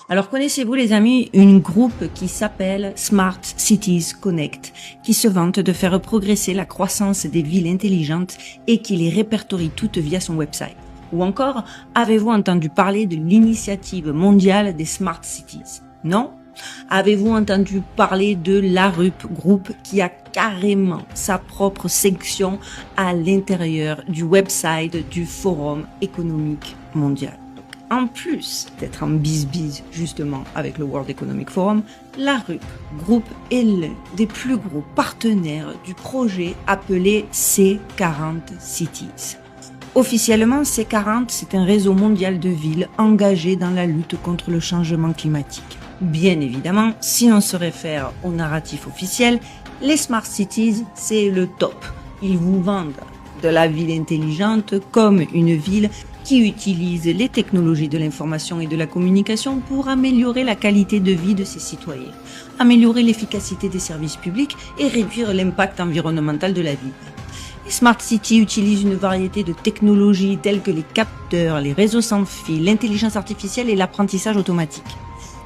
Alors connaissez-vous les amis une groupe qui s'appelle Smart Cities Connect, qui se vante de faire progresser la croissance des villes intelligentes et qui les répertorie toutes via son website? Ou encore, avez-vous entendu parler de l'initiative mondiale des Smart Cities? Non? Avez-vous entendu parler de l'ARUP Group qui a carrément sa propre section à l'intérieur du website du Forum économique mondial? En plus d'être en bise-bise justement avec le World Economic Forum, l'ARUP Group est l'un des plus gros partenaires du projet appelé C40 Cities. Officiellement, C40, c'est un réseau mondial de villes engagé dans la lutte contre le changement climatique. Bien évidemment, si on se réfère au narratif officiel, les Smart Cities, c'est le top. Ils vous vendent de la ville intelligente comme une ville qui utilise les technologies de l'information et de la communication pour améliorer la qualité de vie de ses citoyens, améliorer l'efficacité des services publics et réduire l'impact environnemental de la ville. Les Smart Cities utilisent une variété de technologies telles que les capteurs, les réseaux sans fil, l'intelligence artificielle et l'apprentissage automatique.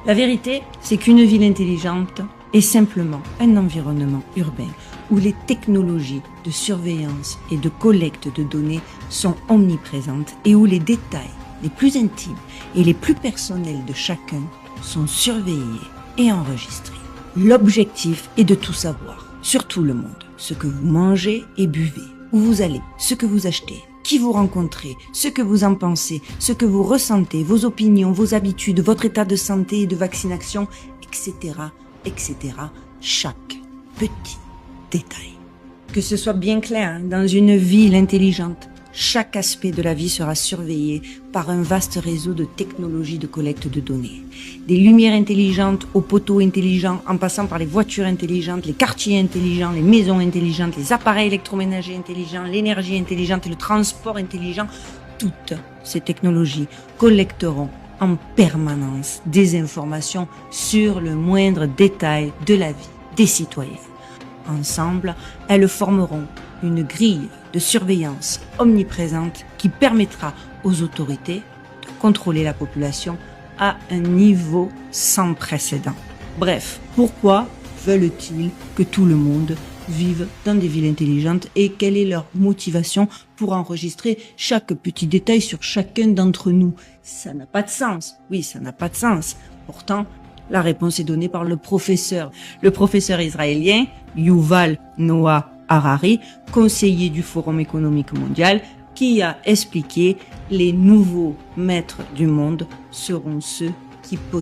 La vérité, c'est qu'une ville intelligente est simplement un environnement urbain où les technologies de surveillance et de collecte de données sont omniprésentes et où les détails les plus intimes et les plus personnels de chacun sont surveillés et enregistrés. L'objectif est de tout savoir, sur tout le monde, ce que vous mangez et buvez, où vous allez, ce que vous achetez, qui vous rencontrez, ce que vous en pensez, ce que vous ressentez, vos opinions, vos habitudes, votre état de santé et de vaccination, etc., etc. Chaque petit détail. Que ce soit bien clair, dans une ville intelligente, chaque aspect de la vie sera surveillé par un vaste réseau de technologies de collecte de données. Des lumières intelligentes aux poteaux intelligents, en passant par les voitures intelligentes, les quartiers intelligents, les maisons intelligentes, les appareils électroménagers intelligents, l'énergie intelligente et le transport intelligent, toutes ces technologies collecteront en permanence des informations sur le moindre détail de la vie des citoyens. Ensemble, elles formeront une grille de surveillance omniprésente qui permettra aux autorités de contrôler la population à un niveau sans précédent. Bref, pourquoi veulent-ils que tout le monde vive dans des villes intelligentes et quelle est leur motivation pour enregistrer chaque petit détail sur chacun d'entre nous? Ça n'a pas de sens. Oui, ça n'a pas de sens. Pourtant, la réponse est donnée par le professeur israélien Yuval Noah Harari, conseiller du Forum économique mondial, qui a expliqué les nouveaux maîtres du monde seront ceux qui